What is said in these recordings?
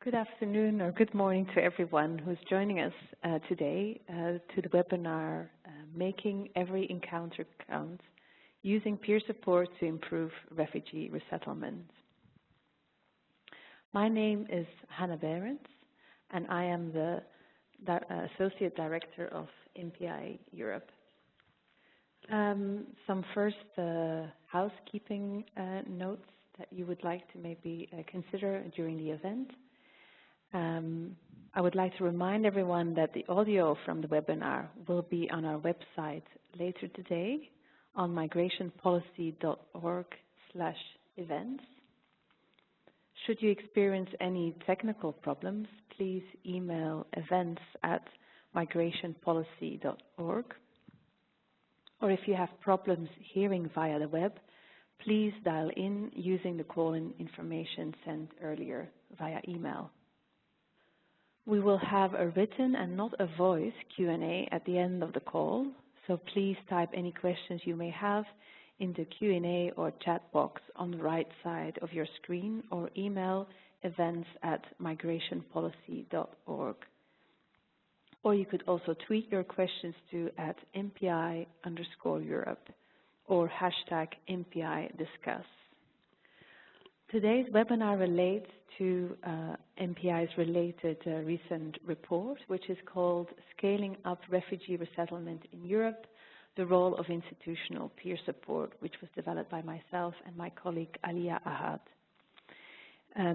Good afternoon or good morning to everyone who's joining us today to the webinar, Making Every Encounter Count, Using Peer Support to Improve Refugee Resettlement. My name is Hannah Behrens, and I am the Associate Director of MPI Europe. Some first housekeeping notes that you would like to maybe consider during the event. I would like to remind everyone that the audio from the webinar will be on our website later today on migrationpolicy.org/events. Should you experience any technical problems, please email events@migrationpolicy.org. Or if you have problems hearing via the web, please dial in using the call-in information sent earlier via email. We will have a written and not a voice Q&A at the end of the call, so please type any questions you may have in the Q&A or chat box on the right side of your screen or email events@migrationpolicy.org. Or you could also tweet your questions to @MPI_Europe or #MPIDiscuss. Today's webinar relates to MPI's related recent report, which is called Scaling Up Refugee Resettlement in Europe, the Role of Institutional Peer Support, which was developed by myself and my colleague Alia Ahad.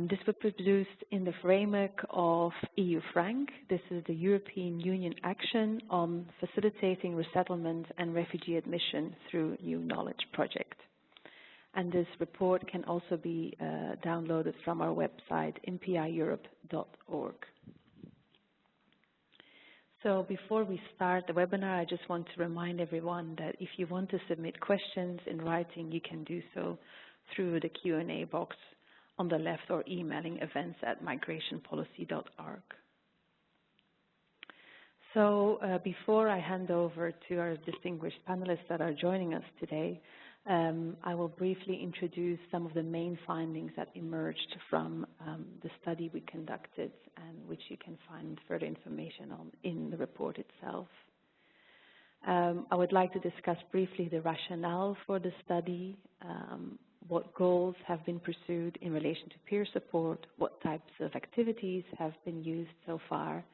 This was produced in the framework of EU FRANC. This is the European Union Action on Facilitating Resettlement and Refugee Admission through New Knowledge project. And this report can also be downloaded from our website, mpieurope.org. So before we start the webinar, I just want to remind everyone that if you want to submit questions in writing, you can do so through the Q&A box on the left or emailing events@migrationpolicy.org. So before I hand over to our distinguished panelists that are joining us today, I will briefly introduce some of the main findings that emerged from the study we conducted and which you can find further information on in the report itself. I would like to discuss briefly the rationale for the study, what goals have been pursued in relation to peer support, what types of activities have been used so far,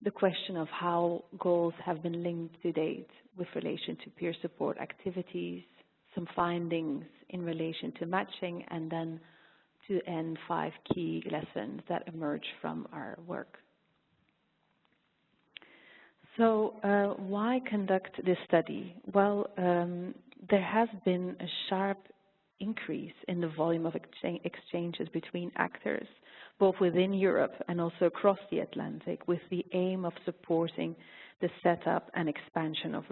the question of how goals have been linked to date with relation to peer support activities, some findings in relation to matching, and then to end 5 key lessons that emerge from our work. So why conduct this study? Well, there has been a sharp increase in the volume of exchanges between actors, both within Europe and also across the Atlantic, with the aim of supporting the setup and expansion of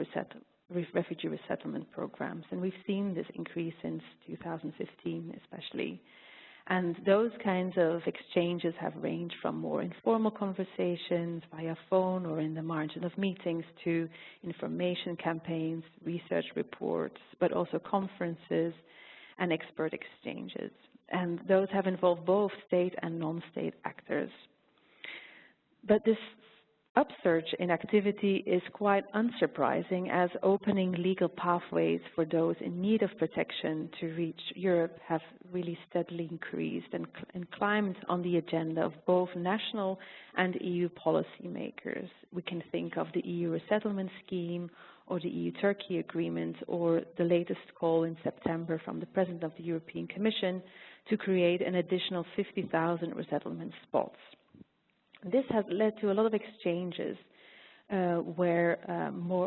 refugee resettlement programs. And we've seen this increase since 2015 especially. And those kinds of exchanges have ranged from more informal conversations via phone or in the margin of meetings to information campaigns, research reports, but also conferences and expert exchanges. And those have involved both state and non-state actors. But this upsurge in activity is quite unsurprising, as opening legal pathways for those in need of protection to reach Europe have really steadily increased and climbed on the agenda of both national and EU policymakers. We can think of the EU resettlement scheme or the EU-Turkey agreement, or the latest call in September from the President of the European Commission to create an additional 50,000 resettlement spots. This has led to a lot of exchanges where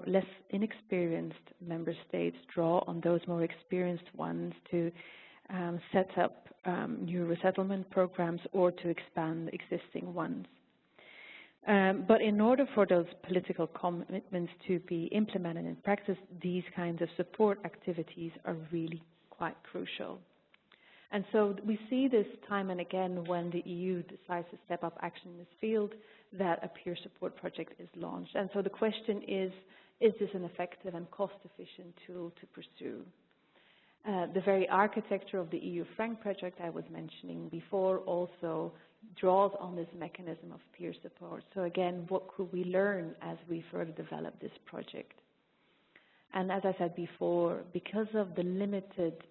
less inexperienced member states draw on those more experienced ones to set up new resettlement programs or to expand existing ones. But in order for those political commitments to be implemented in practice, these kinds of support activities are really quite crucial. And so we see this time and again when the EU decides to step up action in this field, that a peer support project is launched. And so the question is this an effective and cost-efficient tool to pursue? The very architecture of the EU FRANC project I was mentioning before also draws on this mechanism of peer support. So again, what could we learn as we further develop this project? And as I said before, because of the limited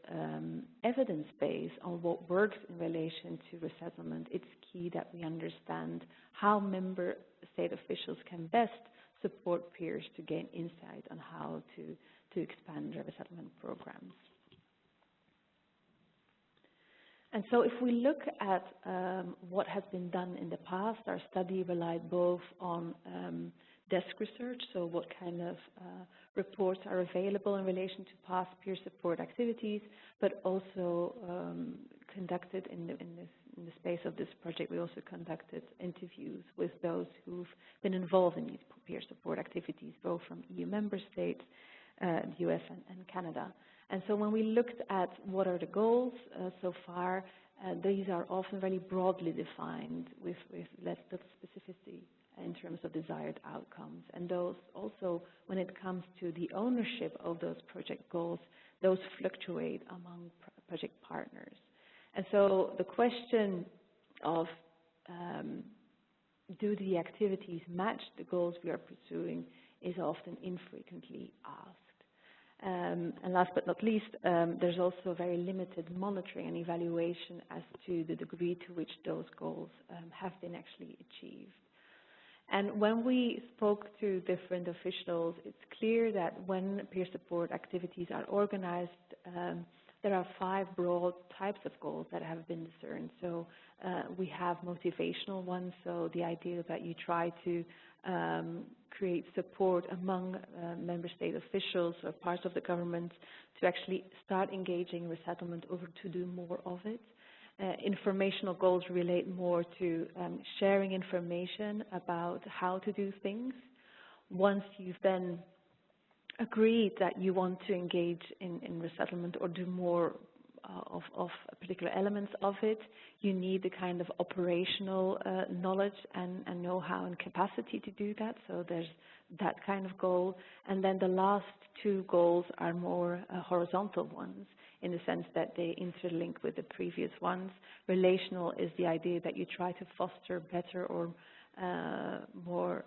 evidence base on what works in relation to resettlement, it's key that we understand how member state officials can best support peers to gain insight on how to expand their resettlement programs. And so if we look at what has been done in the past, our study relied both on desk research, so what kind of reports are available in relation to past peer support activities, but also conducted in the space of this project, we also conducted interviews with those who've been involved in these peer support activities, both from EU member states, the US and Canada. And so when we looked at what are the goals so far, these are often very broadly defined with less specificity in terms of desired outcomes. And those also, when it comes to the ownership of those project goals, those fluctuate among project partners. And so the question of do the activities match the goals we are pursuing is often infrequently asked. And last but not least, there's also very limited monitoring and evaluation as to the degree to which those goals have been actually achieved. And when we spoke to different officials, it's clear that when peer support activities are organized, there are 5 broad types of goals that have been discerned. So we have motivational ones, so the idea that you try to create support among member state officials or parts of the government to actually start engaging in resettlement or to do more of it. Informational goals relate more to sharing information about how to do things. Once you've then agreed that you want to engage in resettlement or do more of particular elements of it, you need the kind of operational knowledge and know-how and capacity to do that. So there's that kind of goal. And then the last 2 goals are more horizontal ones in the sense that they interlink with the previous ones. Relational is the idea that you try to foster better or more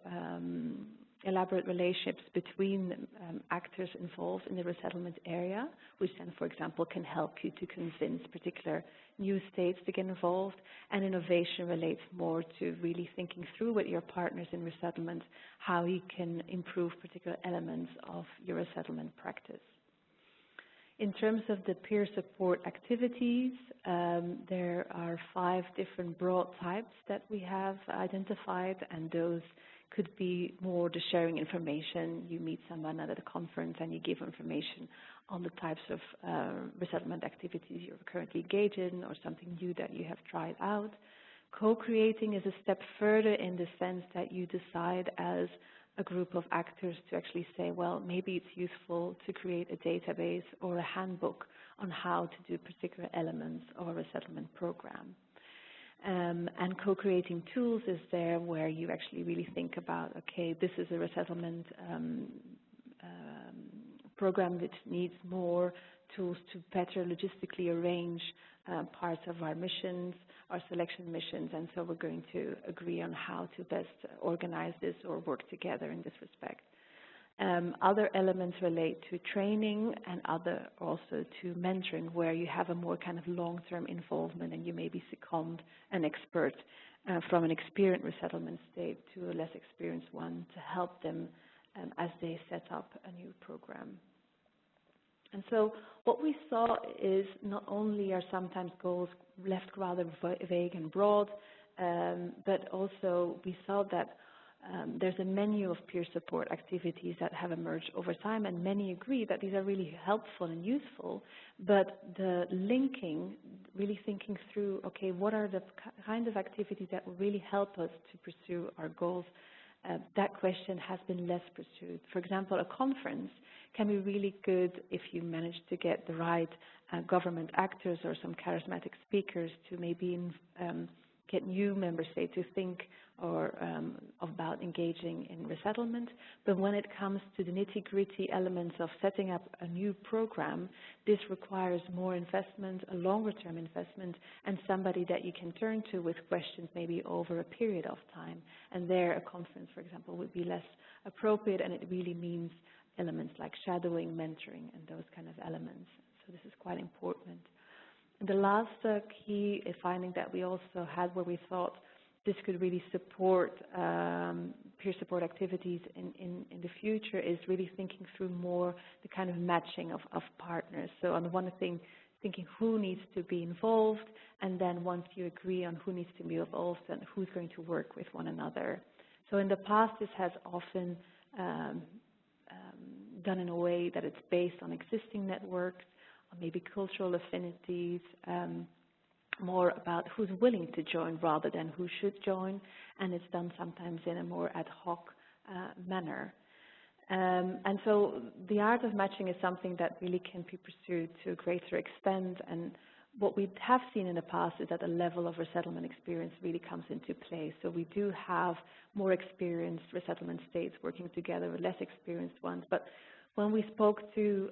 elaborate relationships between actors involved in the resettlement area, which then, for example, can help you to convince particular new states to get involved. And innovation relates more to really thinking through with your partners in resettlement how you can improve particular elements of your resettlement practice. In terms of the peer support activities, there are 5 different broad types that we have identified, and those could be more the sharing information. You meet someone at a conference and you give information on the types of resettlement activities you're currently engaged in or something new that you have tried out. Co-creating is a step further in the sense that you decide as a group of actors to actually say, well, maybe it's useful to create a database or a handbook on how to do particular elements of a resettlement program. And co-creating tools is there where you actually really think about, okay, this is a resettlement program that needs more tools to better logistically arrange parts of our missions, our selection missions, and so we're going to agree on how to best organize this or work together in this respect. Other elements relate to training and other also to mentoring, where you have a more kind of long-term involvement and you maybe second an expert from an experienced resettlement state to a less experienced one to help them as they set up a new program. And so what we saw is not only are sometimes goals left rather vague and broad, but also we saw that there's a menu of peer support activities that have emerged over time, and many agree that these are really helpful and useful, but the linking, really thinking through, okay, what are the kind of activities that will really help us to pursue our goals, that question has been less pursued. For example, a conference can be really good if you manage to get the right government actors or some charismatic speakers to maybe get new member states to think or about engaging in resettlement. But when it comes to the nitty-gritty elements of setting up a new program, this requires more investment, a longer-term investment, and somebody that you can turn to with questions maybe over a period of time. And there, a conference, for example, would be less appropriate, and it really means elements like shadowing, mentoring, and those kind of elements. So this is quite important. And the last key finding that we also had, where we thought this could really support peer support activities in the future, is really thinking through more the kind of matching of partners. So on the one thing, thinking who needs to be involved, and then once you agree on who needs to be involved, then who's going to work with one another. So in the past, this has often done in a way that it's based on existing networks, or maybe cultural affinities, more about who's willing to join rather than who should join, and it's done sometimes in a more ad hoc manner. And so the art of matching is something that really can be pursued to a greater extent, and what we have seen in the past is that a level of resettlement experience really comes into play. So we do have more experienced resettlement states working together with less experienced ones, but when we spoke to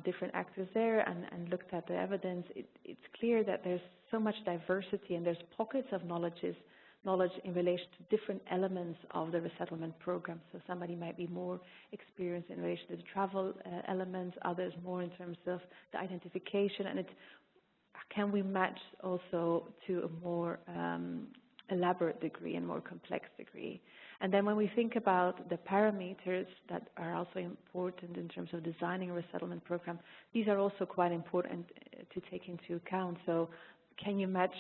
different actors there and looked at the evidence, it's clear that there's so much diversity, and there's pockets of knowledge in relation to different elements of the resettlement program. So somebody might be more experienced in relation to the travel elements, others more in terms of the identification, and can we match also to a more elaborate degree and more complex degree. And then when we think about the parameters that are also important in terms of designing a resettlement program, these are also quite important to take into account. So can you match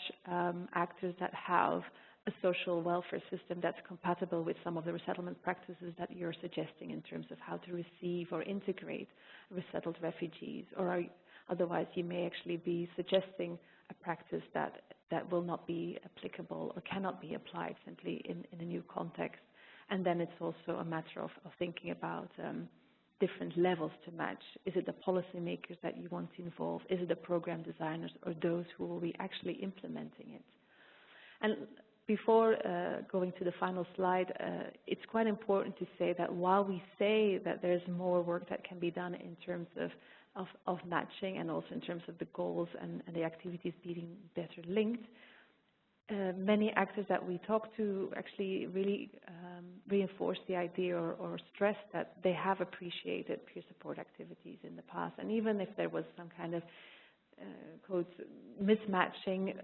actors that have a social welfare system that's compatible with some of the resettlement practices that you're suggesting in terms of how to receive or integrate resettled refugees, or otherwise you may actually be suggesting a practice that will not be applicable or cannot be applied simply in a new context. And then it's also a matter of thinking about different levels to match. Is it the policymakers that you want to involve? Is it the program designers, or those who will be actually implementing it? And before going to the final slide, it's quite important to say that while we say that there's more work that can be done in terms of matching, and also in terms of the goals and the activities being better linked, many actors that we talk to actually really reinforce the idea or stress that they have appreciated peer support activities in the past. And even if there was some kind of quote mismatching,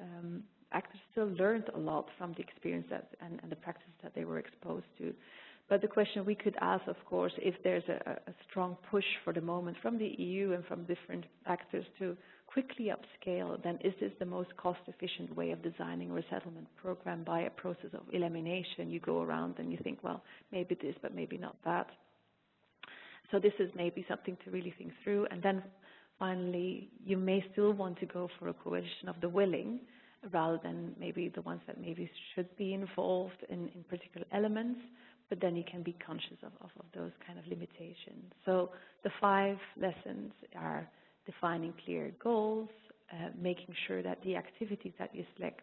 actors still learned a lot from the experience and the practices that they were exposed to. But the question we could ask, of course, if there's a strong push for the moment from the EU and from different actors to quickly upscale, then is this the most cost-efficient way of designing a resettlement program by a process of elimination? You go around and you think, well, maybe this, but maybe not that. So this is maybe something to really think through. And then finally, you may still want to go for a coalition of the willing, rather than maybe the ones that maybe should be involved in particular elements, but then you can be conscious of those kind of limitations. So the 5 lessons are defining clear goals, making sure that the activities that you select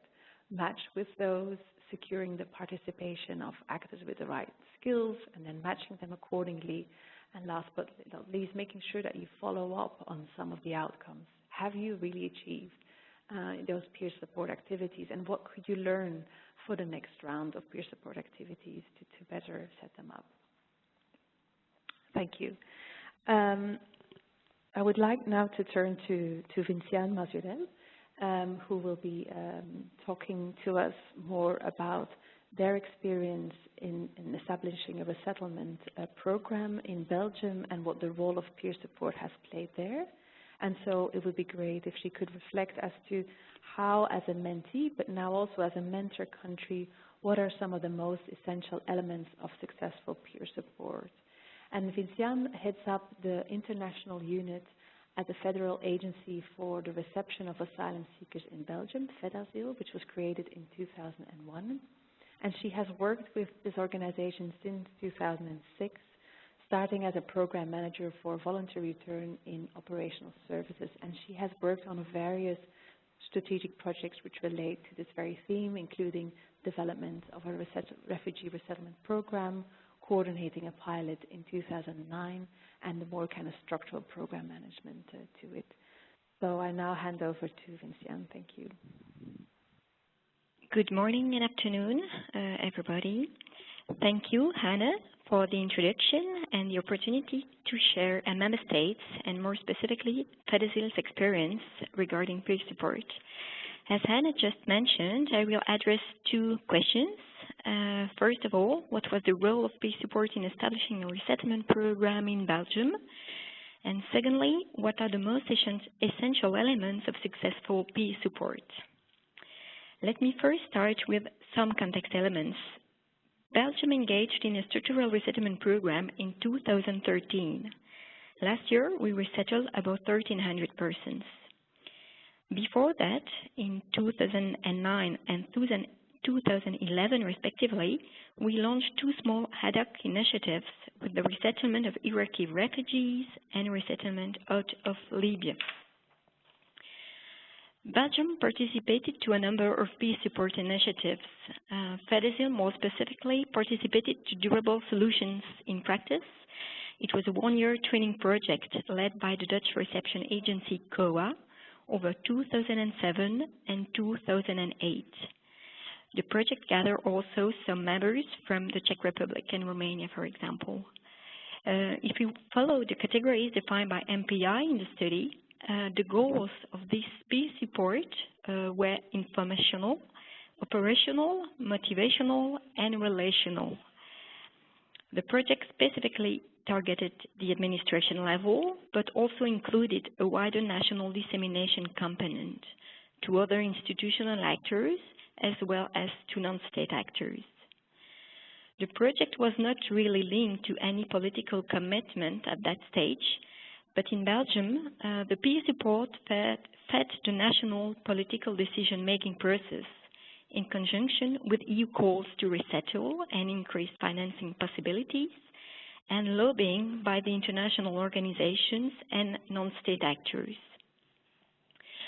match with those, securing the participation of actors with the right skills, and then matching them accordingly. And last but not least, making sure that you follow up on some of the outcomes. Have you really achieved those peer support activities, and what could you learn for the next round of peer support activities to better set them up? Thank you. I would like now to turn to Vinciane Masurelle, who will be talking to us more about their experience in establishing a resettlement program in Belgium and what the role of peer support has played there. And so it would be great if she could reflect as to how, as a mentee, but now also as a mentor country, what are some of the most essential elements of successful peer support. And Vinciane heads up the international unit at the Federal Agency for the Reception of Asylum Seekers in Belgium, FedAsyl, which was created in 2001. And she has worked with this organization since 2006, starting as a program manager for voluntary return in operational services. And she has worked on various strategic projects which relate to this very theme, including development of a refugee resettlement program, coordinating a pilot in 2009, and the more kind of structural program management to it. So I now hand over to Vinciane. Thank you. Good morning and afternoon, everybody. Thank you, Hannah, for the introduction and the opportunity to share a member states and more specifically FEDASIL's experience regarding peer support. As Hannah just mentioned, I will address two questions. First of all, what was the role of peer support in establishing a resettlement program in Belgium? And secondly, what are the most essential elements of successful peer support? Let me first start with some context elements. Belgium engaged in a structural resettlement program in 2013. Last year, we resettled about 1,300 persons. Before that, in 2009 and 2011 respectively, we launched two small ad hoc initiatives with the resettlement of Iraqi refugees and resettlement out of Libya. Belgium participated to a number of peace support initiatives. FEDASIL more specifically participated to Durable Solutions in Practice. It was a one-year training project led by the Dutch reception agency COA over 2007 and 2008. The project gathered also some members from the Czech Republic and Romania, for example. If you follow the categories defined by MPI in the study, the goals of this peer support were informational, operational, motivational, and relational. The project specifically targeted the administration level, but also included a wider national dissemination component to other institutional actors as well as to non-state actors. The project was not really linked to any political commitment at that stage, but in Belgium, the peer support fed the national political decision-making process in conjunction with EU calls to resettle and increase financing possibilities and lobbying by the international organizations and non-state actors.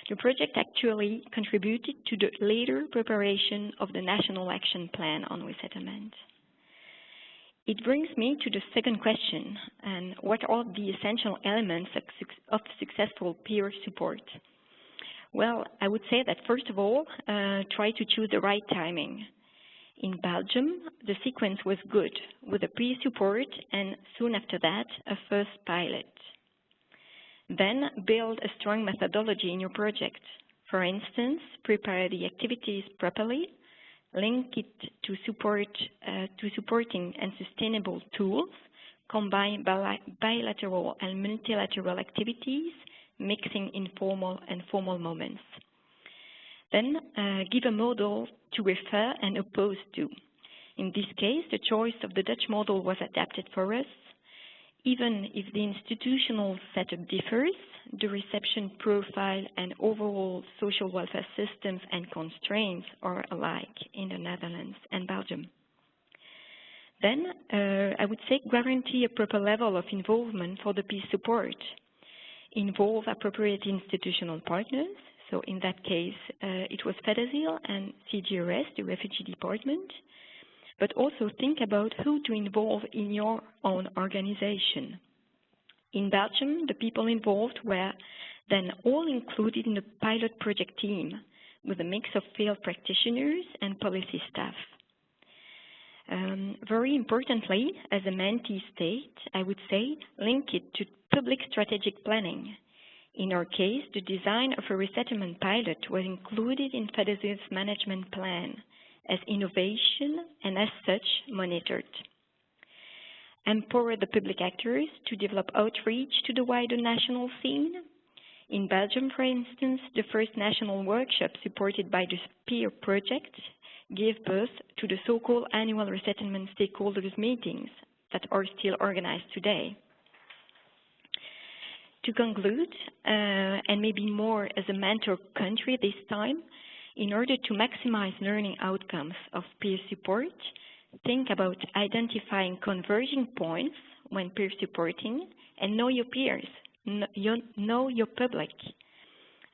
The project actually contributed to the later preparation of the National Action Plan on Resettlement. It brings me to the second question, and what are the essential elements of successful peer support? Well, I would say that first of all, try to choose the right timing. In Belgium, the sequence was good, with a peer support and soon after that, a first pilot. Then build a strong methodology in your project. For instance, prepare the activities properly, link it to supporting and sustainable tools, combine bilateral and multilateral activities, mixing informal and formal moments. Then give a model to refer and oppose to. In this case, the choice of the Dutch model was adapted for us. Even if the institutional setup differs, the reception profile and overall social welfare systems and constraints are alike in the Netherlands and Belgium. Then, I would say guarantee a proper level of involvement for the peace support. Involve appropriate institutional partners. So in that case, it was FEDASIL and CGRS, the Refugee Department. But also think about who to involve in your own organization. In Belgium, the people involved were then all included in the pilot project team with a mix of field practitioners and policy staff. Very importantly, as a mentee state, I would say link it to public strategic planning. In our case, the design of a resettlement pilot was included in FEDASIL's management plan as innovation and as such monitored. Empower the public actors to develop outreach to the wider national scene. In Belgium, for instance, the first national workshop supported by the peer project gave birth to the so-called annual resettlement stakeholders meetings that are still organized today. To conclude, and maybe more as a mentor country this time, in order to maximize learning outcomes of peer support, think about identifying converging points when peer supporting and know your peers, know your public.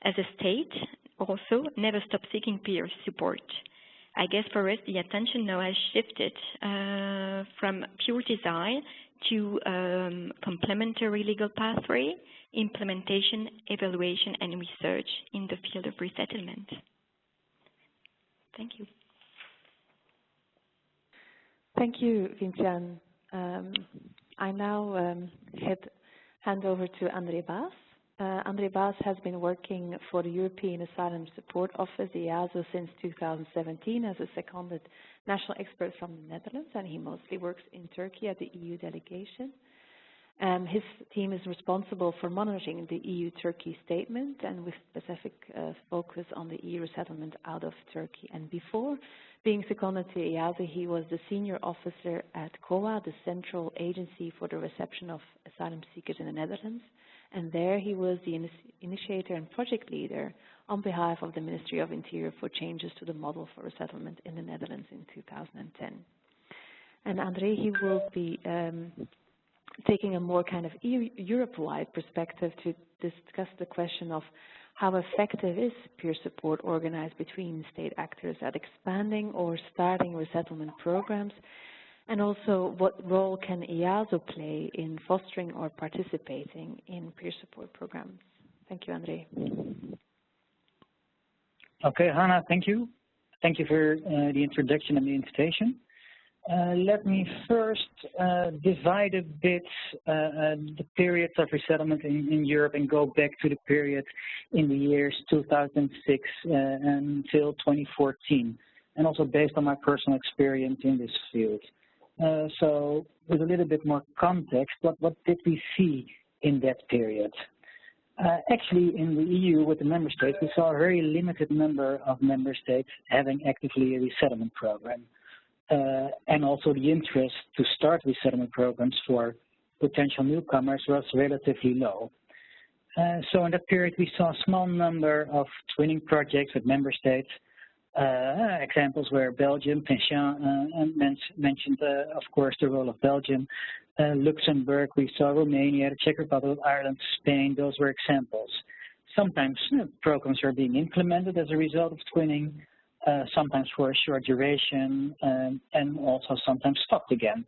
As a state, Also, never stop seeking peer support. I guess for us, the attention now has shifted from pure design to complementary legal pathway, implementation, evaluation, and research in the field of resettlement. Thank you. Thank you, Vinciane. I now hand over to André Baas. André Baas has been working for the European Asylum Support Office, EASO, since 2017 as a seconded national expert from the Netherlands, and he mostly works in Turkey at the EU delegation. His team is responsible for monitoring the EU-Turkey statement and with specific focus on the EU resettlement out of Turkey. And before being seconded to EASO, he was the senior officer at COA, the central agency for the reception of asylum seekers in the Netherlands. And there he was the initiator and project leader on behalf of the Ministry of Interior for changes to the model for resettlement in the Netherlands in 2010. And André, he will be taking a more kind of Europe-wide perspective to discuss the question of how effective is peer support organized between state actors at expanding or starting resettlement programs, and also what role can EASO play in fostering or participating in peer support programs. Thank you, André. Okay, Hannah, thank you. Thank you for the introduction and the invitation. Let me first divide a bit the periods of resettlement in Europe and go back to the period in the years 2006 until 2014, and also based on my personal experience in this field. So with a little bit more context, what did we see in that period? Actually, in the EU with the member states, we saw a very limited number of member states having actively a resettlement program. And also the interest to start resettlement programs for potential newcomers was relatively low. So in that period, we saw a small number of twinning projects with member states. Examples were Belgium, Vinciane mentioned, of course, the role of Belgium. Luxembourg, we saw Romania, the Czech Republic, Ireland, Spain. Those were examples. Sometimes programs are being implemented as a result of twinning. Sometimes for a short duration, and also sometimes stopped again,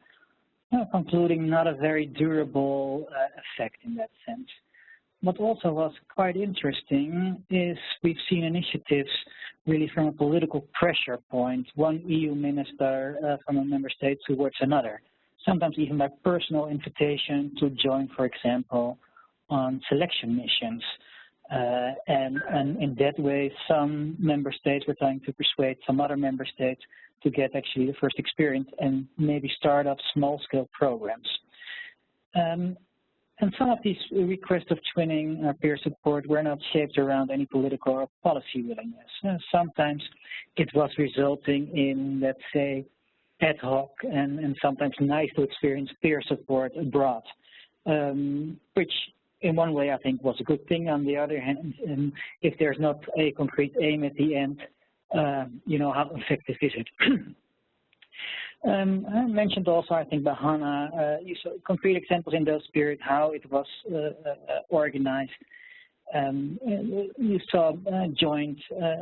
concluding not a very durable effect in that sense. What also was quite interesting is we've seen initiatives really from a political pressure point, one EU minister from a member state towards another, sometimes even by personal invitation to join, for example, on selection missions. And in that way, some member states were trying to persuade some other member states to get actually the first experience and maybe start up small-scale programs. And some of these requests of twinning or peer support were not shaped around any political or policy willingness. Sometimes it was resulting in, let's say, ad hoc and sometimes nice to experience peer support abroad, which in one way, I think was a good thing. On the other hand, if there's not a concrete aim at the end, you know, how effective is it? I mentioned also, I think, by Hannah, you saw concrete examples in those periods, how it was organized. You saw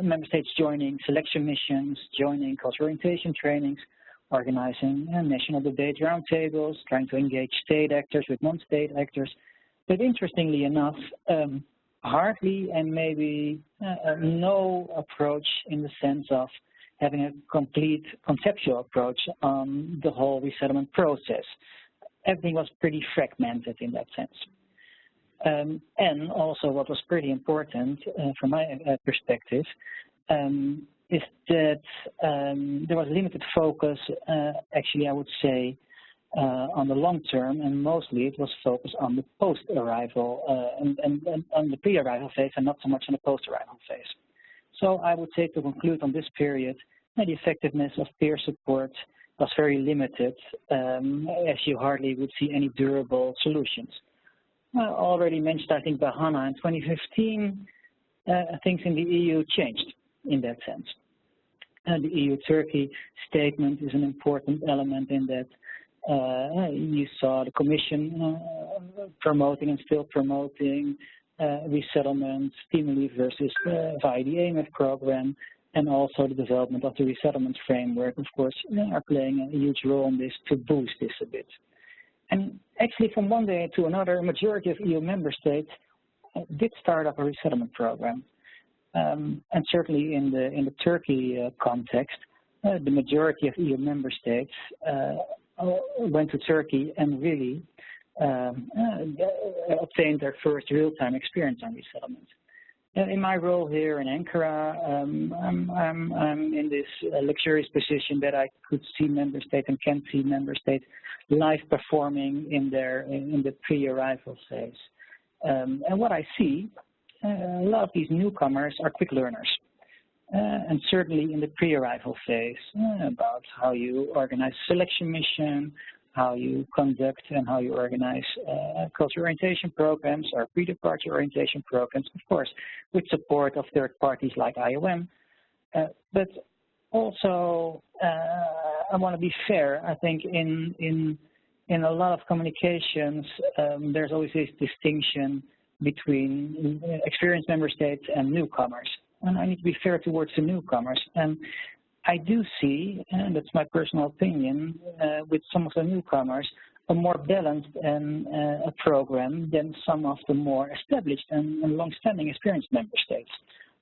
member states joining selection missions, joining cultural orientation trainings, organizing national debate roundtables, trying to engage state actors with non-state actors. But interestingly enough, hardly and maybe no approach in the sense of having a complete conceptual approach on the whole resettlement process. Everything was pretty fragmented in that sense. And also what was pretty important from my perspective is that there was limited focus, actually I would say, on the long term, and mostly it was focused on the post-arrival and on the pre-arrival phase and not so much on the post-arrival phase. So I would say to conclude on this period, the effectiveness of peer support was very limited, as you hardly would see any durable solutions. I already mentioned, I think, by Hannah, in 2015, things in the EU changed in that sense. The EU-Turkey statement is an important element in that. You saw the Commission promoting and still promoting resettlement, stimuli versus via the AMF program, and also the development of the resettlement framework, of course, are playing a huge role in this to boost this a bit. And actually, from one day to another, a majority of EU member states did start up a resettlement program. And certainly in the Turkey context, the majority of EU member states went to Turkey and really obtained their first real-time experience on resettlement. In my role here in Ankara, I'm in this luxurious position that I could see member states and can see member states live performing in the pre-arrival phase. And what I see, a lot of these newcomers are quick learners. And certainly in the pre-arrival phase, about how you organize a selection mission, how you conduct and how you organize cultural orientation programs or pre-departure orientation programs, of course, with support of third parties like IOM. But also, I want to be fair. I think in a lot of communications, there's always this distinction between experienced member states and newcomers. And I need to be fair towards the newcomers. And I do see, and that's my personal opinion, with some of the newcomers, a more balanced a program than some of the more established and long-standing experienced member states.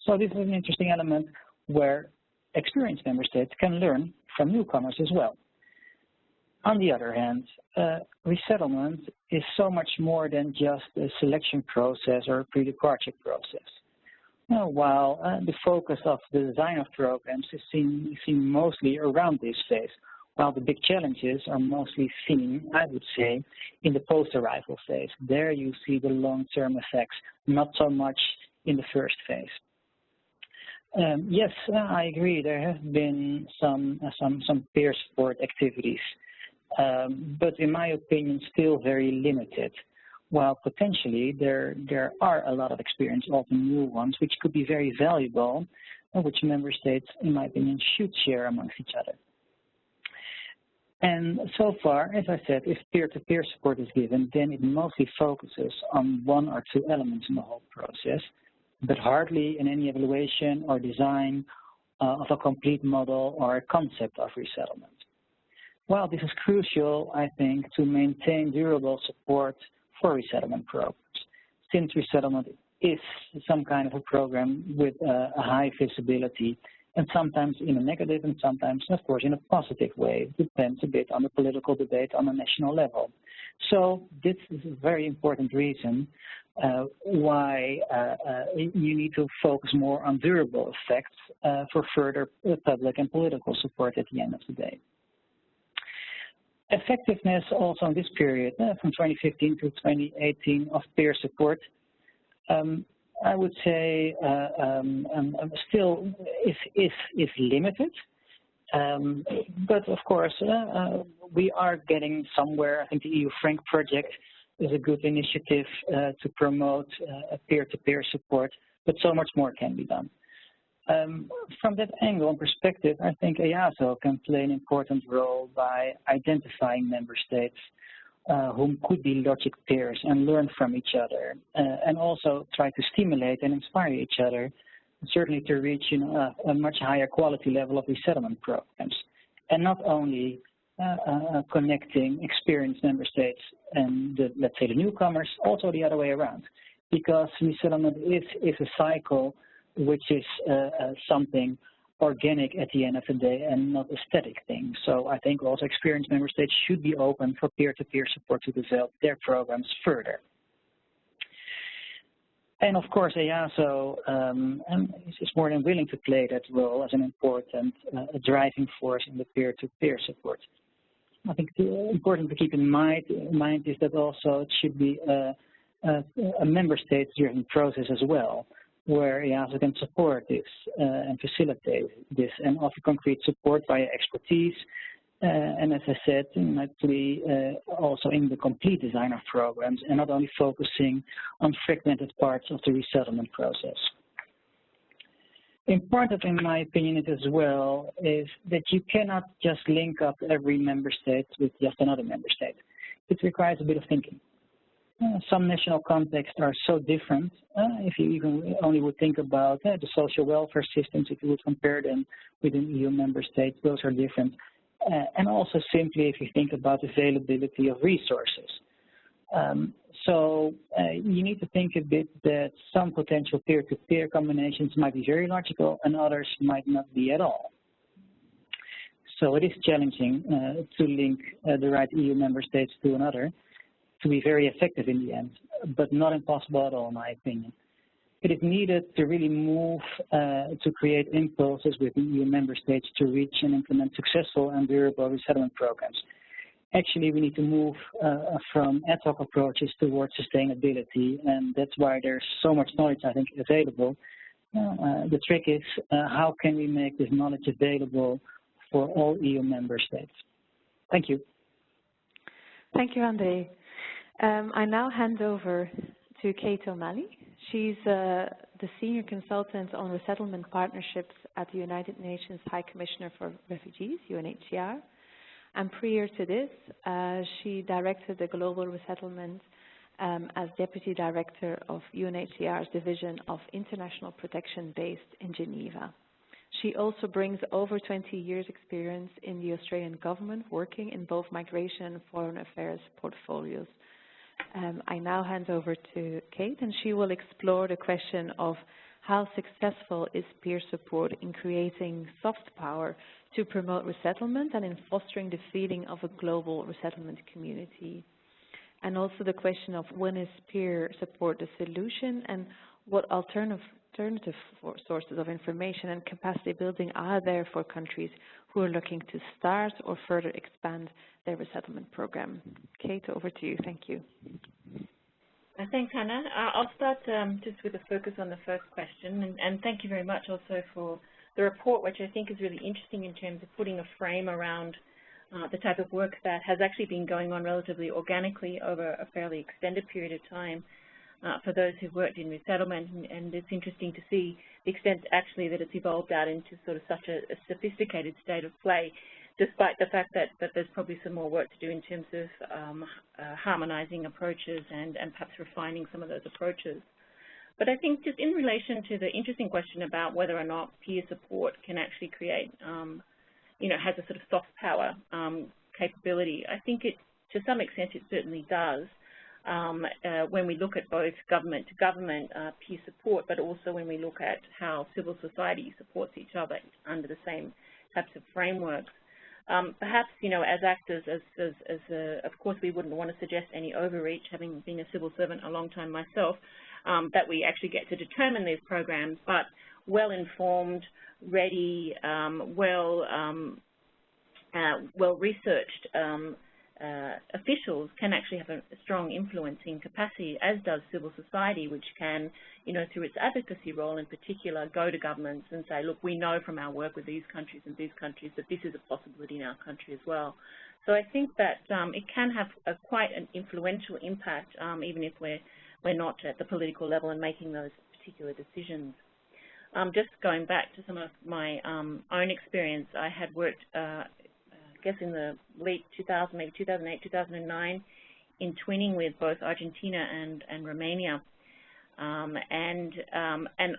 So this is an interesting element where experienced member states can learn from newcomers as well. On the other hand, resettlement is so much more than just a selection process or a pre-departure process. While the focus of the design of programs is seen mostly around this phase, while the big challenges are mostly seen, I would say, in the post-arrival phase. There you see the long-term effects, not so much in the first phase. Yes, I agree. There have been some peer support activities, but in my opinion, still very limited. While potentially there are a lot of experience, often new ones, which could be very valuable, which member states, in my opinion, should share amongst each other. And so far, as I said, if peer-to-peer support is given, then it mostly focuses on one or two elements in the whole process, but hardly in any evaluation or design of a complete model or a concept of resettlement. While this is crucial, I think, to maintain durable support for resettlement programs, since resettlement is some kind of a program with a high visibility, and sometimes in a negative and sometimes, of course, in a positive way. It depends a bit on the political debate on a national level. So this is a very important reason why you need to focus more on durable effects for further public and political support at the end of the day. Effectiveness also in this period, from 2015 to 2018, of peer support, I would say still is limited, but of course we are getting somewhere. I think the EU Frank project is a good initiative to promote peer-to-peer support, but so much more can be done. From that angle and perspective, I think EASO can play an important role by identifying member states whom could be logic peers and learn from each other, and also try to stimulate and inspire each other, certainly to reach a much higher quality level of resettlement programs, and not only connecting experienced member states and let's say the newcomers, also the other way around, because resettlement is a cycle which is something organic at the end of the day and not a static thing. So I think also experienced member states should be open for peer-to-peer support to develop their programs further. And of course, EASO is more than willing to play that role as an important driving force in the peer-to-peer support. I think important to keep in mind is that also it should be a member state-driven process as well, where EASO can support this and facilitate this and offer concrete support via expertise. And as I said, naturally also in the complete design of programs and not only focusing on fragmented parts of the resettlement process. Important, in my opinion, as well is that you cannot just link up every member state with just another member state. It requires a bit of thinking. Some national contexts are so different. If you even only would think about the social welfare systems, if you would compare them within EU member states, those are different. And also simply if you think about availability of resources. So you need to think a bit that some potential peer-to-peer combinations might be very logical and others might not be at all. So it is challenging to link the right EU member states to another to be very effective in the end, but not impossible at all, in my opinion. It is needed to really move to create impulses within EU member states to reach and implement successful and durable resettlement programs. Actually, we need to move from ad hoc approaches towards sustainability, and that's why there's so much knowledge, I think, available. The trick is how can we make this knowledge available for all EU member states? Thank you. Thank you, André. I now hand over to Kate O'Malley. She's the Senior Consultant on Resettlement Partnerships at the United Nations High Commissioner for Refugees, UNHCR. And prior to this, she directed the Global Resettlement as Deputy Director of UNHCR's Division of International Protection based in Geneva. She also brings over 20 years' experience in the Australian government, working in both migration and foreign affairs portfolios. I now hand over to Kate, and she will explore the question of how successful is peer support in creating soft power to promote resettlement and in fostering the feeling of a global resettlement community. And also the question of when is peer support the solution and what alternative sources of information and capacity building are there for countries who are looking to start or further expand their resettlement program. Kate, over to you. Thank you. Thanks, Hannah. I'll start just with a focus on the first question, and thank you very much also for the report, which I think is really interesting in terms of putting a frame around the type of work that has actually been going on relatively organically over a fairly extended period of time for those who've worked in resettlement, and it's interesting to see the extent actually that it's evolved out into sort of such a sophisticated state of play, despite the fact that there's probably some more work to do in terms of harmonizing approaches and perhaps refining some of those approaches. But I think just in relation to the interesting question about whether or not peer support can actually create, has a sort of soft power capability, I think to some extent it certainly does. When we look at both government-to-government peer support, but also when we look at how civil society supports each other under the same types of frameworks. Perhaps, as actors, of course, we wouldn't want to suggest any overreach, having been a civil servant a long time myself, that we actually get to determine these programs, but well-informed, ready, well-researched officials can actually have a strong influencing capacity, as does civil society, which can, through its advocacy role in particular, go to governments and say, look, we know from our work with these countries and these countries that this is a possibility in our country as well. So I think that it can have quite an influential impact, even if we're not at the political level and making those particular decisions. Just going back to some of my own experience, I had worked I guess in the late 2000, maybe 2008, 2009, in twinning with both Argentina and Romania, and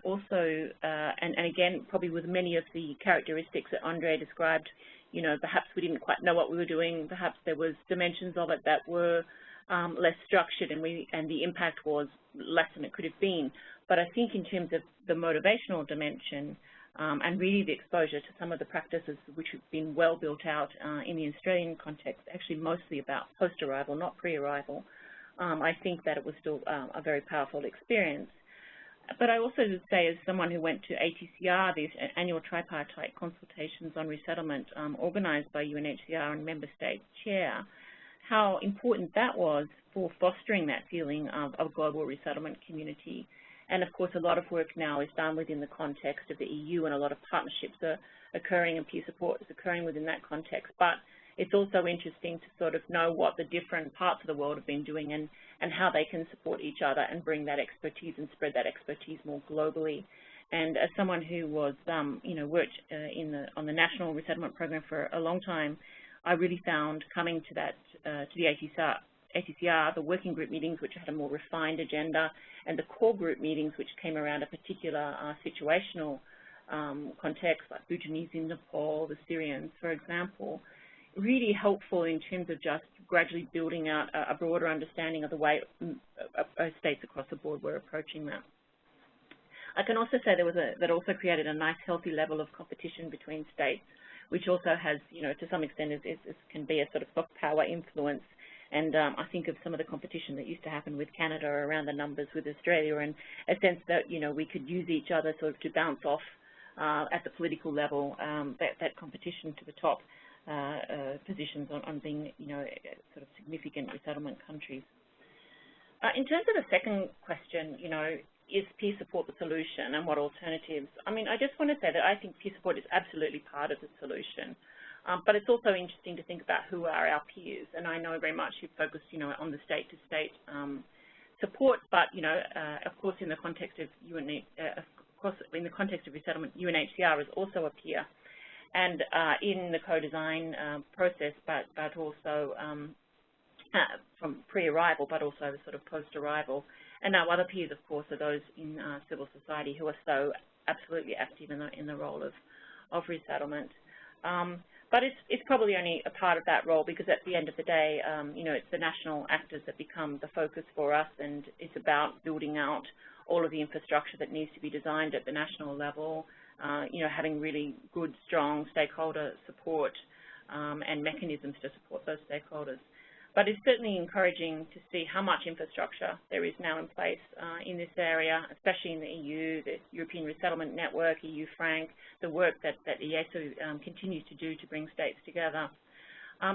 also and again probably with many of the characteristics that Andre described. Perhaps we didn't quite know what we were doing. Perhaps there was dimensions of it that were less structured, and the impact was less than it could have been. But I think in terms of the motivational dimension, and really the exposure to some of the practices which have been well built out in the Australian context, actually mostly about post-arrival, not pre-arrival, I think that it was still a very powerful experience. But I also would say, as someone who went to ATCR, these annual tripartite consultations on resettlement organized by UNHCR and member state chair, how important that was for fostering that feeling of global resettlement community. And of course, a lot of work now is done within the context of the EU, and a lot of partnerships are occurring and peer support is occurring within that context. But it's also interesting to sort of know what the different parts of the world have been doing and how they can support each other and bring that expertise and spread that expertise more globally. And as someone who was, worked on the national resettlement program for a long time, I really found coming to that to the ATCR, the working group meetings, which had a more refined agenda, and the core group meetings, which came around a particular situational context, like Bhutanese in Nepal, the Syrians, for example, really helpful in terms of just gradually building out a broader understanding of the way states across the board were approaching that. I can also say that also created a nice, healthy level of competition between states, which also has, to some extent, can be a sort of soft power influence. And I think of some of the competition that used to happen with Canada around the numbers with Australia, and a sense that, we could use each other sort of to bounce off at the political level, that competition to the top positions on being, sort of significant resettlement countries. In terms of the second question, is peer support the solution and what alternatives? I mean, I just want to say that I think peer support is absolutely part of the solution. But it's also interesting to think about who are our peers. And I know very much you've focused, on the state-to-state support, but, of course, in the context of resettlement, UNHCR is also a peer. And in the co-design process, but also from pre-arrival, but also sort of post-arrival. And our other peers, of course, are those in civil society who are so absolutely active in the role of resettlement. But it's probably only a part of that role, because at the end of the day, it's the national actors that become the focus for us, and it's about building out all of the infrastructure that needs to be designed at the national level, having really good, strong stakeholder support and mechanisms to support those stakeholders. But it's certainly encouraging to see how much infrastructure there is now in place in this area, especially in the EU, the European Resettlement Network, EU-FRANC, the work that EASO continues to do to bring states together.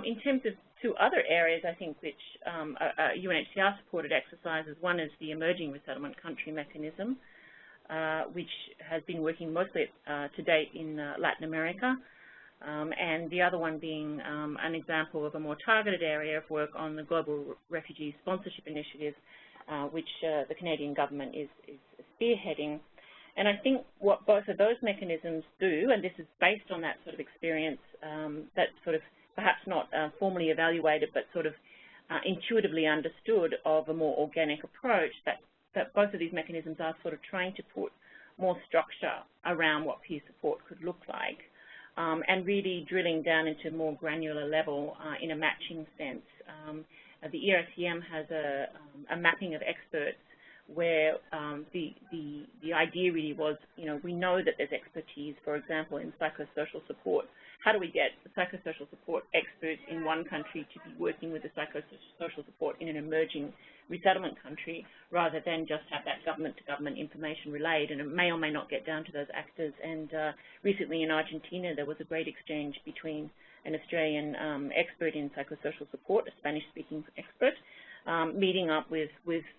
In terms of two other areas, I think, which UNHCR-supported exercises, one is the Emerging Resettlement Country Mechanism, which has been working mostly to date in Latin America, and the other one being an example of a more targeted area of work on the Global Refugee Sponsorship Initiative, which the Canadian government is spearheading. And I think what both of those mechanisms do, and this is based on that sort of experience that's sort of perhaps not formally evaluated, but sort of intuitively understood of a more organic approach, that both of these mechanisms are sort of trying to put more structure around what peer support could look like. And really drilling down into a more granular level in a matching sense. The ERCM has a mapping of experts where the idea really was, we know that there's expertise, for example, in psychosocial support. How do we get the psychosocial support experts in one country to be working with the psychosocial support in an emerging resettlement country, rather than just have that government-to-government information relayed, and it may or may not get down to those actors. And recently in Argentina, there was a great exchange between an Australian expert in psychosocial support, a Spanish-speaking expert, meeting up with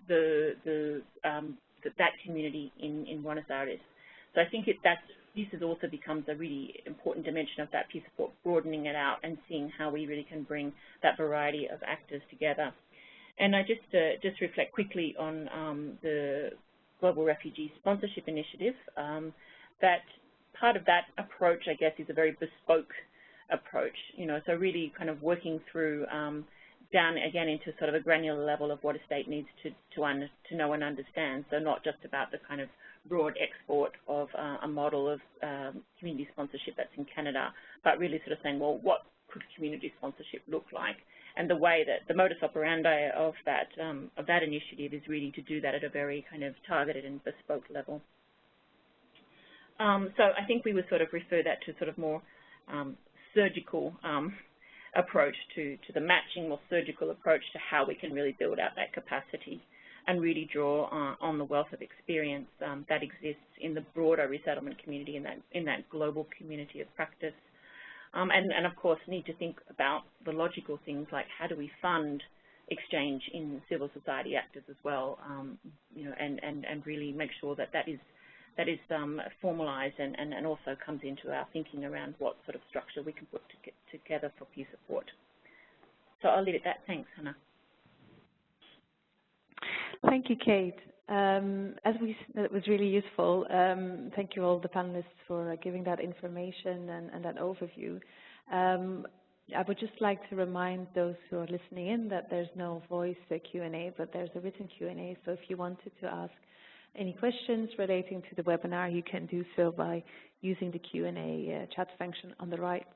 that community in Buenos Aires. So I think this has also becomes a really important dimension of that peer support, broadening it out and seeing how we really can bring that variety of actors together. And I just reflect quickly on the Global Refugee Sponsorship Initiative. That part of that approach, I guess, is a very bespoke approach. So really kind of working through down again into sort of a granular level of what a state needs to know and understand. So not just about the kind of broad export of a model of community sponsorship that's in Canada, but really sort of saying, well, what could community sponsorship look like? And the way that the modus operandi of that initiative is really to do that at a very kind of targeted and bespoke level. So I think we would sort of refer that to sort of more surgical approach to the matching, more surgical approach to how we can really build out that capacity and really draw on the wealth of experience that exists in the broader resettlement community, in that global community of practice. And of course, need to think about the logical things like how do we fund exchange in civil society actors as well, and really make sure that is formalized and also comes into our thinking around what sort of structure we can put together for peer support. So I'll leave it at that. Thanks, Hannah. Thank you, Kate. That was really useful. Thank you all the panelists for giving that information and that overview. I would just like to remind those who are listening in that there's no voice Q&A, but there's a written Q&A. So if you wanted to ask any questions relating to the webinar, you can do so by using the Q&A chat function on the right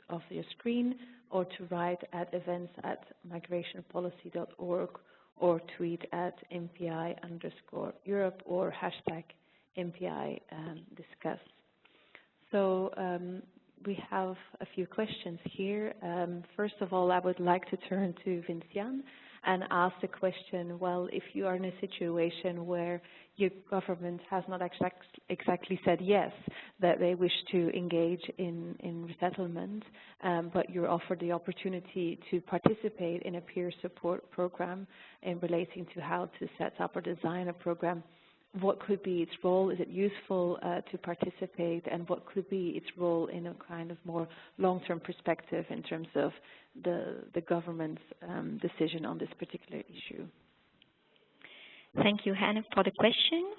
of your screen, or to write at events@migrationpolicy.org, or tweet at MPI_Europe or hashtag MPI discuss. So we have a few questions here. First of all, I would like to turn to Vinciane and ask the question, well, if you are in a situation where your government has not exactly said yes, that they wish to engage in resettlement, but you're offered the opportunity to participate in a peer support program in relating to how to set up or design a program, what could be its role? Is it useful to participate? And what could be its role in a kind of more long-term perspective in terms of the government's decision on this particular issue? Thank you, Hannah, for the question.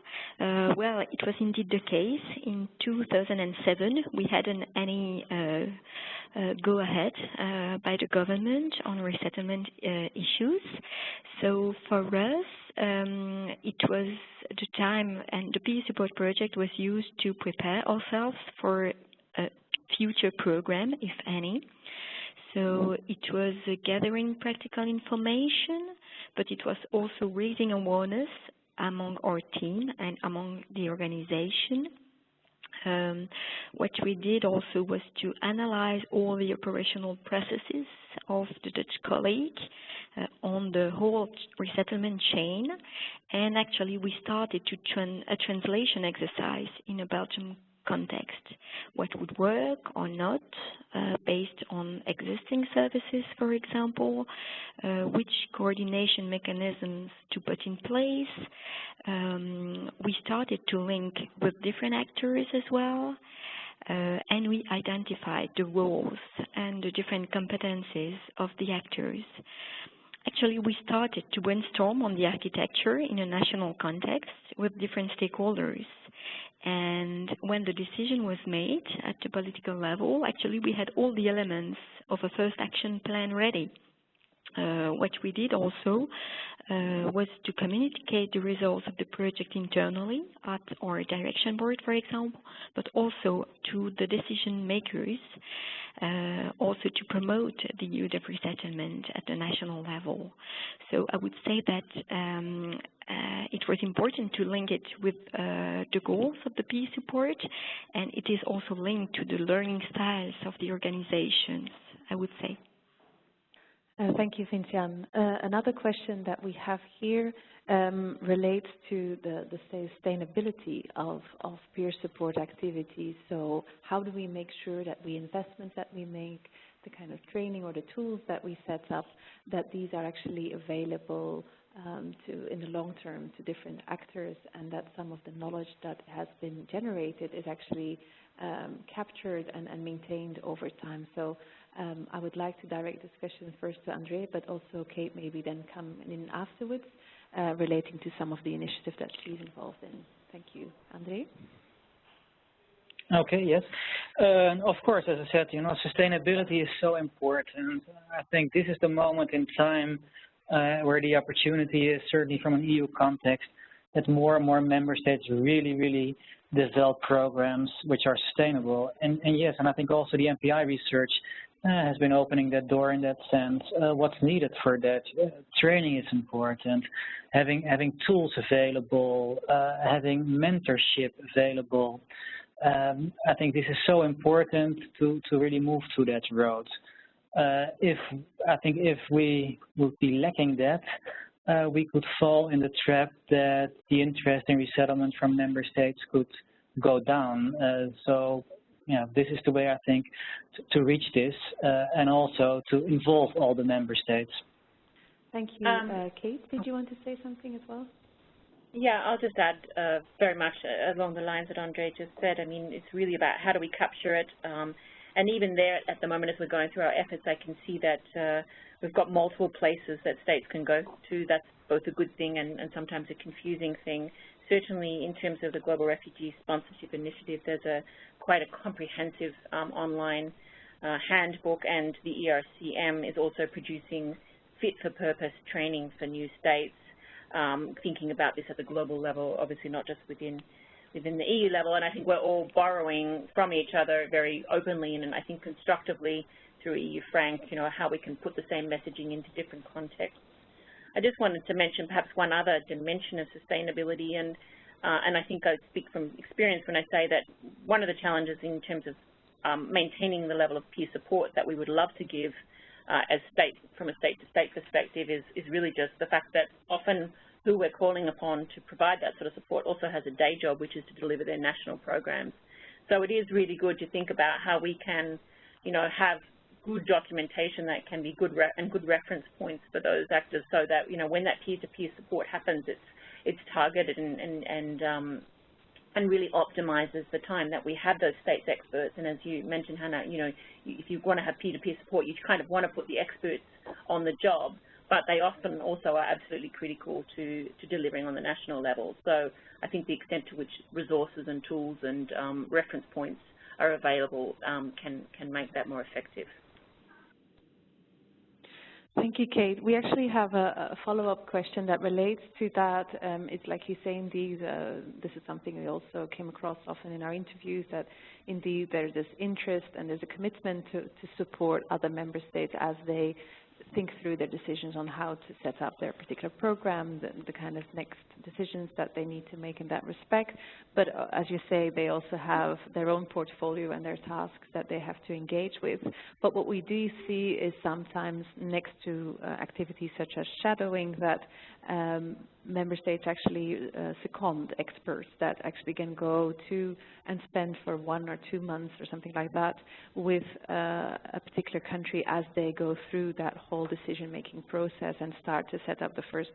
Well, it was indeed the case. In 2007, we had any go-ahead by the government on resettlement issues. So for us, it was the time, and the peer support project was used to prepare ourselves for a future program, if any. So it was gathering practical information, but it was also raising awareness among our team and among the organization. What we did also was to analyze all the operational processes of the Dutch colleague on the whole resettlement chain, and actually we started to a translation exercise in a Belgian context, what would work or not, based on existing services, for example, which coordination mechanisms to put in place. We started to link with different actors as well, and we identified the roles and the different competencies of the actors. Actually, we started to brainstorm on the architecture in a national context with different stakeholders. And when the decision was made at the political level, actually we had all the elements of a first action plan ready. What we did also was to communicate the results of the project internally at our direction board, for example, but also to the decision makers, also to promote the use of resettlement at the national level. So I would say that it was important to link it with the goals of the peer support, and it is also linked to the learning styles of the organizations, I would say. Thank you, Vinciane. Another question that we have here relates to the sustainability of peer support activities. So how do we make sure that the investments that we make, the kind of training or the tools that we set up, that these are actually available in the long term to different actors, and that some of the knowledge that has been generated is actually captured and maintained over time. So I would like to direct this question first to André, but also Kate maybe then come in afterwards, relating to some of the initiatives that she's involved in. Thank you. André? Okay, yes. Of course, as I said, sustainability is so important. I think this is the moment in time where the opportunity is, certainly from an EU context, that more and more member states really develop programs which are sustainable. And yes, and I think also the MPI research has been opening that door in that sense. What's needed for that? Training is important. Having tools available, having mentorship available. I think this is so important to really move to that road. If we would be lacking that, we could fall in the trap that the interest in resettlement from member states could go down. So, this is the way I think to reach this, and also to involve all the member states. Thank you. Kate, did you want to say something as well? Yeah, I'll just add very much along the lines that André just said. I mean, it's really about how do we capture it. And even there, at the moment, as we're going through our efforts, I can see that we've got multiple places that states can go to. That's both a good thing and sometimes a confusing thing. Certainly, in terms of the Global Refugee Sponsorship Initiative, there's quite a comprehensive online handbook, and the ERCM is also producing fit-for-purpose training for new states, thinking about this at the global level, obviously not just within the EU level. And I think we're all borrowing from each other very openly and I think constructively through EU Frank, how we can put the same messaging into different contexts. I just wanted to mention perhaps one other dimension of sustainability, and I think I speak from experience when I say that one of the challenges in terms of maintaining the level of peer support that we would love to give from a state-to-state perspective is really just the fact that often who we're calling upon to provide that sort of support also has a day job, which is to deliver their national programs. So it is really good to think about how we can, have good documentation that can be good reference points for those actors, so that when that peer-to-peer support happens, it's targeted and really optimizes the time that we have those states experts. And as you mentioned, Hannah, if you want to have peer-to-peer support, you kind of want to put the experts on the job, but they often also are absolutely critical to delivering on the national level. So I think the extent to which resources and tools and reference points are available can make that more effective. Thank you, Kate. We actually have a follow-up question that relates to that. It's like you say, indeed, this is something we also came across often in our interviews, that indeed there's this interest and there's a commitment to support other member states as they think through their decisions on how to set up their particular program, the kind of next decisions that they need to make in that respect. But as you say, they also have their own portfolio and their tasks that they have to engage with. But what we do see is sometimes next to activities such as shadowing, that member states actually second experts that actually can go to and spend for 1 or 2 months or something like that with a particular country as they go through that whole decision-making process and start to set up the first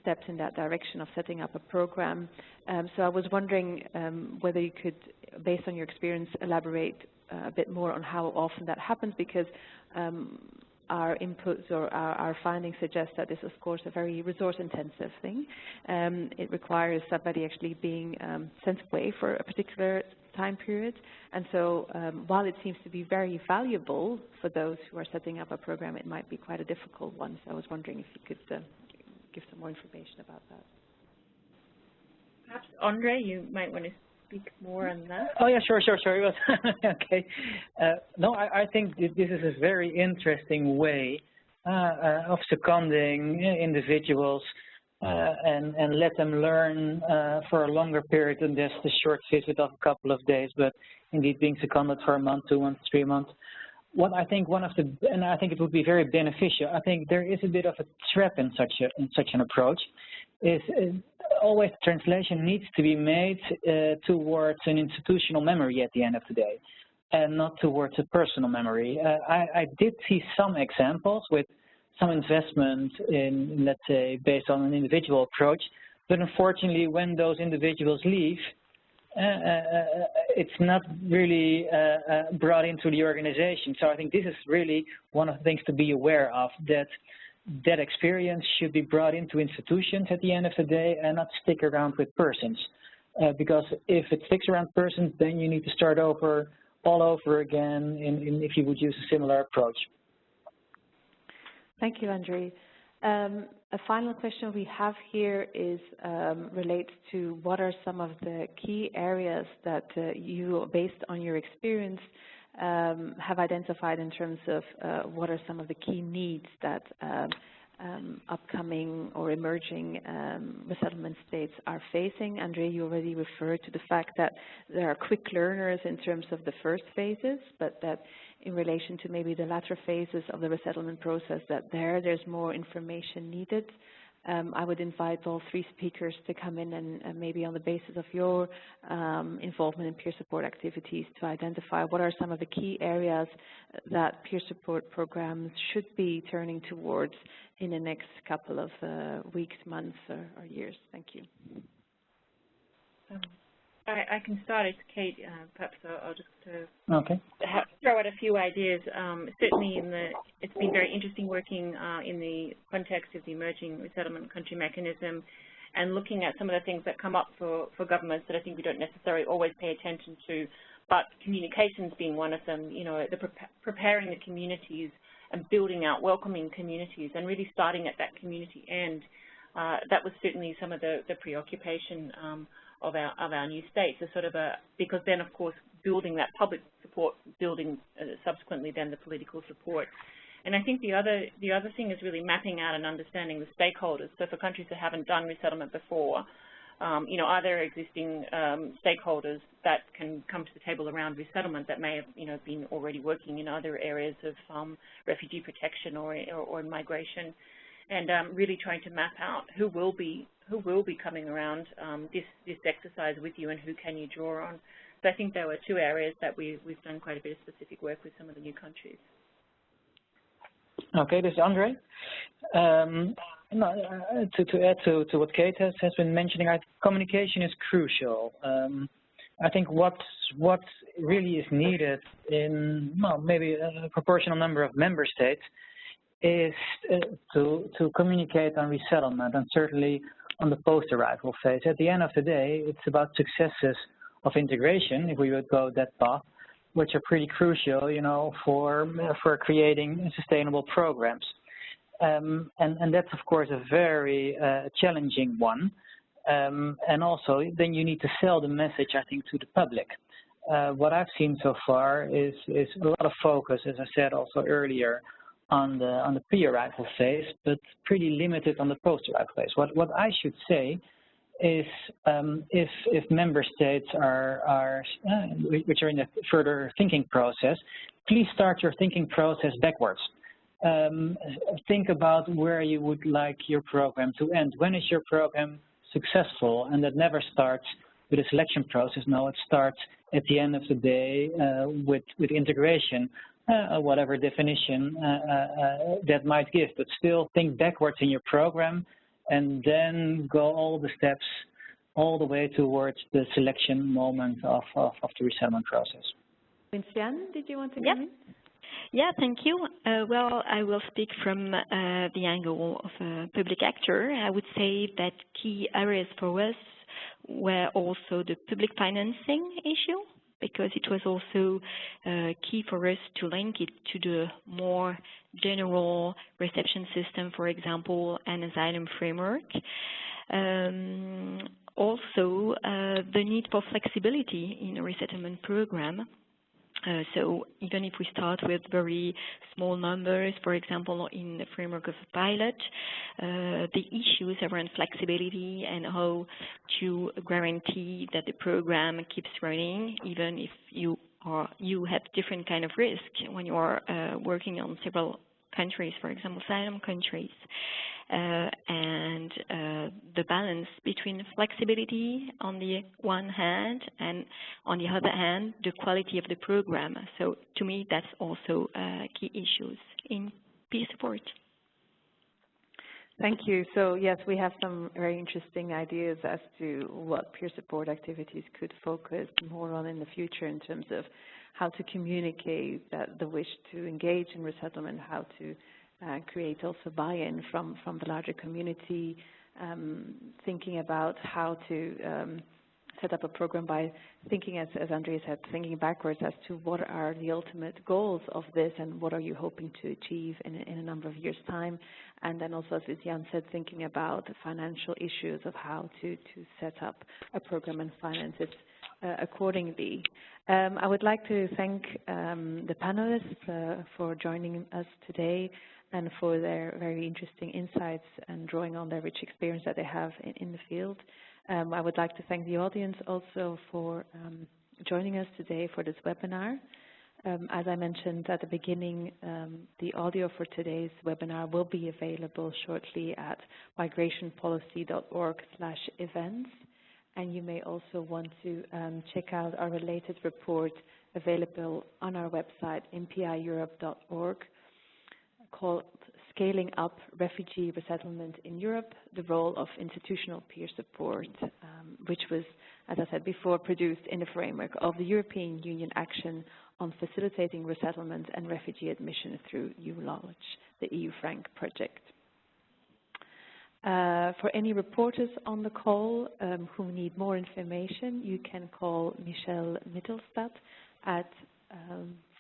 steps in that direction of setting up a program. So I was wondering whether you could, based on your experience, elaborate a bit more on how often that happens, because our inputs or our findings suggest that this is, of course, a very resource-intensive thing. It requires somebody actually being sent away for a particular time period. And so while it seems to be very valuable for those who are setting up a program, it might be quite a difficult one. So I was wondering if you could give some more information about that. Perhaps, Andre, you might want to speak more on that. Oh, yeah, sure. Okay. No, I think this is a very interesting way of seconding individuals and let them learn for a longer period than just a short visit of a couple of days, but indeed being seconded for a month, 2 months, 3 months. What I think and I think it would be very beneficial, I think there is a bit of a trap in such an approach, is always translation needs to be made towards an institutional memory at the end of the day, and not towards a personal memory. I did see some examples with some investment in, let's say, based on an individual approach, but unfortunately when those individuals leave, it's not really brought into the organization. So I think this is really one of the things to be aware of, that experience should be brought into institutions at the end of the day and not stick around with persons. Because if it sticks around persons, then you need to start over all over again if you would use a similar approach. Thank you, Andre. A final question we have here is relates to what are some of the key areas that you, based on your experience, have identified in terms of what are some of the key needs that upcoming or emerging resettlement states are facing. Andre, you already referred to the fact that there are quick learners in terms of the first phases, but that in relation to maybe the latter phases of the resettlement process, that there's more information needed. I would invite all 3 speakers to come in and maybe on the basis of your involvement in peer support activities to identify what are some of the key areas that peer support programs should be turning towards in the next couple of weeks, months, or years. Thank you. I can start. It's Kate. Perhaps I'll just throw out a few ideas. Certainly, it's been very interesting working in the context of the emerging resettlement country mechanism, and looking at some of the things that come up for governments that I think we don't necessarily always pay attention to. but communications being one of them, you know, preparing the communities and building out welcoming communities and really starting at that community end. That was certainly some of the preoccupation of our new states, because then, of course, building that public support, building subsequently then the political support. And I think the other thing is really mapping out and understanding the stakeholders. So for countries that haven't done resettlement before, you know, are there existing stakeholders that can come to the table around resettlement that may have, you know, been already working in other areas of refugee protection or migration, and really trying to map out who will be coming around this exercise with you and who can you draw on. So I think there were two areas that we've done quite a bit of specific work with some of the new countries. Okay, this is Andre. To add to what Kate has been mentioning, communication is crucial. I think what really is needed in maybe a proportional number of member states is to communicate on resettlement, and certainly on the post-arrival phase. At the end of the day, it's about successes of integration, if we would go that path, which are pretty crucial, you know, for creating sustainable programs. And that's, of course, a very challenging one. And also, then you need to sell the message, I think, to the public. What I've seen so far is a lot of focus, as I said also earlier, on the pre-arrival phase, but pretty limited on the post-arrival phase. What I should say is if member states which are in a further thinking process, please start your thinking process backwards. Think about where you would like your program to end. When is your program successful? And that never starts with a selection process. No, it starts at the end of the day with integration, whatever definition that might give. But still think backwards in your program, and then go all the steps all the way towards the selection moment of the resettlement process. Vinciane, did you want to come in? Yeah, thank you. Well, I will speak from the angle of a public actor. I would say that key areas for us were also the public financing issue, because it was also key for us to link it to the more general reception system, for example, an asylum framework. Also, the need for flexibility in a resettlement program. So even if we start with very small numbers, for example, in the framework of a pilot, the issues around flexibility and how to guarantee that the program keeps running, even if you have different kind of risk when you are working on several countries, for example, asylum countries. And the balance between flexibility on the one hand and on the other hand, the quality of the program. So to me, that's also key issues in peer support. Thank you. So yes, we have some very interesting ideas as to what peer support activities could focus more on in the future in terms of how to communicate the wish to engage in resettlement, how to create also buy-in from the larger community, thinking about how to set up a program by thinking, as Andrea said, thinking backwards as to what are the ultimate goals of this and what are you hoping to achieve in a number of years' time. And then also, as Vinciane said, thinking about the financial issues of how to set up a program and finance it accordingly. I would like to thank the panelists for joining us today and for their very interesting insights and drawing on their rich experience that they have in the field. I would like to thank the audience also for joining us today for this webinar. As I mentioned at the beginning, the audio for today's webinar will be available shortly at migrationpolicy.org/events. And you may also want to check out our related report available on our website, mpieurope.org, called Scaling Up Refugee Resettlement in Europe, the Role of Institutional Peer Support, which was, as I said before, produced in the framework of the European Union Action on Facilitating Resettlement and Refugee Admission through EU Knowledge, the EU Frank project. For any reporters on the call who need more information, you can call Michelle Mittelstadt at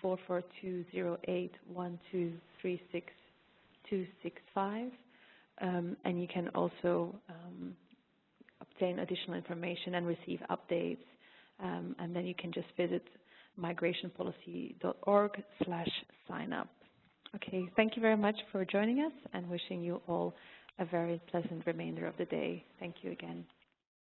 442081236 and you can also obtain additional information and receive updates, and then you can just visit migrationpolicy.org/sign-up. Okay, thank you very much for joining us and wishing you all a very pleasant remainder of the day. Thank you again.